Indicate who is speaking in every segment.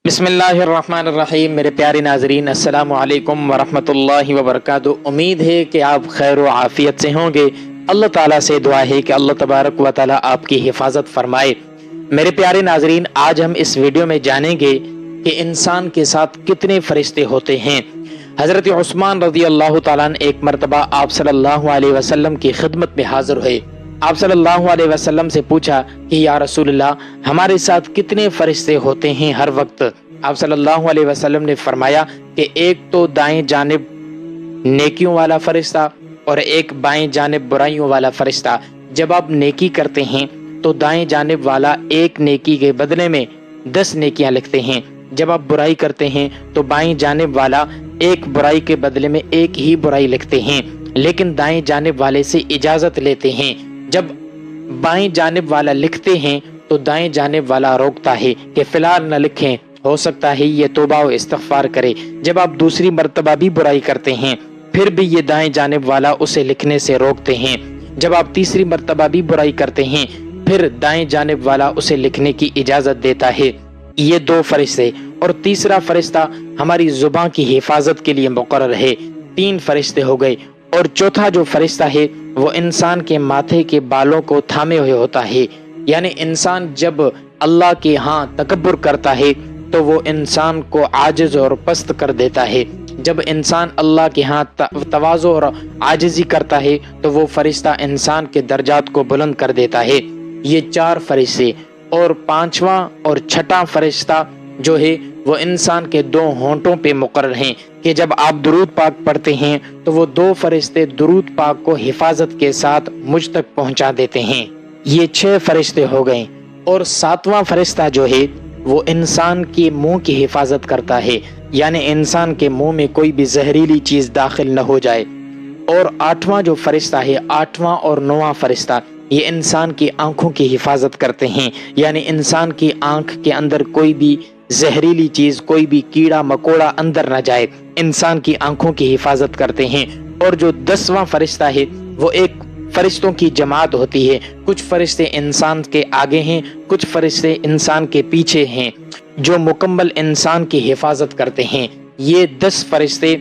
Speaker 1: بسم اللہ الرحمن الرحیم۔ میرے پیارے ناظرین، السلام علیکم ورحمۃ اللہ وبرکاتہ۔ امید ہے کہ آپ خیر و عافیت سے ہوں گے۔ اللہ تعالیٰ سے دعا ہے کہ اللہ تبارک و تعالیٰ آپ کی حفاظت فرمائے۔ میرے پیارے ناظرین، آج ہم اس ویڈیو میں جانیں گے کہ انسان کے ساتھ کتنے فرشتے ہوتے ہیں۔ حضرت عثمان رضی اللہ تعالیٰ عنہ ایک مرتبہ آپ صلی اللہ علیہ وسلم کی خدمت میں حاضر ہوئے۔ آپ صلی اللہ علیہ وسلم سے پوچھا کہ یا رسول اللہ، ہمارے ساتھ کتنے فرشتے ہوتے ہیں ہر وقت؟ آپ صلی اللہ علیہ وسلم نے فرمایا کہ ایک تو دائیں جانب نیکیوں والا فرشتہ اور ایک بائیں جانب برائیوں والا فرشتہ۔ جب آپ نیکی کرتے ہیں تو دائیں جانب والا ایک نیکی کے بدلے میں 10 نیکیاں لکھتے ہیں۔ جب آپ برائی کرتے ہیں تو بائیں جانب والا ایک برائی کے بدلے میں ایک ہی برائی لکھتے ہیں، لیکن دائیں جانب والے سے اجازت لیتے ہیں۔ جب بائیں جانب والا لکھتے ہیں تو دائیں جانب والا روکتا ہے کہ فی الحال نہ لکھیں، ہو سکتا ہے یہ توبہ و استغفار کرے۔ جب آپ دوسری مرتبہ بھی برائی کرتے ہیں پھر بھی یہ دائیں جانب والا اسے لکھنے سے روکتے ہیں۔ جب آپ تیسری مرتبہ بھی برائی کرتے ہیں پھر دائیں جانب والا اسے لکھنے کی اجازت دیتا ہے۔ یہ 2 فرشتے، اور تیسرا فرشتہ ہماری زبان کی حفاظت کے لیے مقرر ہے۔ 3 فرشتے ہو گئے، اور چوتھا جو فرشتہ ہے وہ انسان کے ماتھے کے بالوں کو تھامے ہوئے ہوتا ہے۔ یعنی انسان جب اللہ کے ہاں تکبر کرتا ہے تو وہ انسان کو عاجز اور پست کر دیتا ہے۔ جب انسان اللہ کے ہاں تواضع اور عاجزی کرتا ہے تو وہ فرشتہ انسان کے درجات کو بلند کر دیتا ہے۔ یہ 4 فرشتے، اور 5واں اور 6واں فرشتہ جو ہے وہ انسان کے 2 ہونٹوں پہ مقرر ہیں کہ جب آپ درود پاک پڑھتے ہیں تو وہ 2 فرشتے درود پاک کو حفاظت کے ساتھ مجھ تک پہنچا دیتے ہیں۔ یہ 6 فرشتے ہو گئے، اور 7واں فرشتہ جو ہے وہ انسان کے منہ کی حفاظت کرتا ہے، یعنی انسان کے منہ میں کوئی بھی زہریلی چیز داخل نہ ہو جائے۔ اور 8واں جو فرشتہ ہے، 8واں اور 9واں فرشتہ، یہ انسان کی آنکھوں کی حفاظت کرتے ہیں، یعنی انسان کی آنکھ کے اندر کوئی بھی زہریلی چیز، کوئی بھی کیڑا مکوڑا اندر نہ جائے، انسان کی آنکھوں کی حفاظت کرتے ہیں۔ اور جو 10واں فرشتہ ہے وہ ایک فرشتوں کی جماعت ہوتی ہے۔ کچھ فرشتے انسان کے آگے ہیں، کچھ فرشتے انسان کے پیچھے ہیں، جو مکمل انسان کی حفاظت کرتے ہیں۔ یہ 10 فرشتے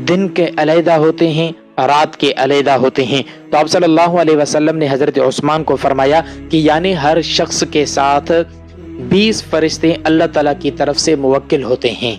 Speaker 1: دن کے علیحدہ ہوتے ہیں، رات کے علیحدہ ہوتے ہیں۔ تو آپ صلی اللہ علیہ وسلم نے حضرت عثمان کو فرمایا کہ یعنی ہر شخص کے ساتھ 20 فرشتے اللہ تعالیٰ کی طرف سے موکل ہوتے ہیں۔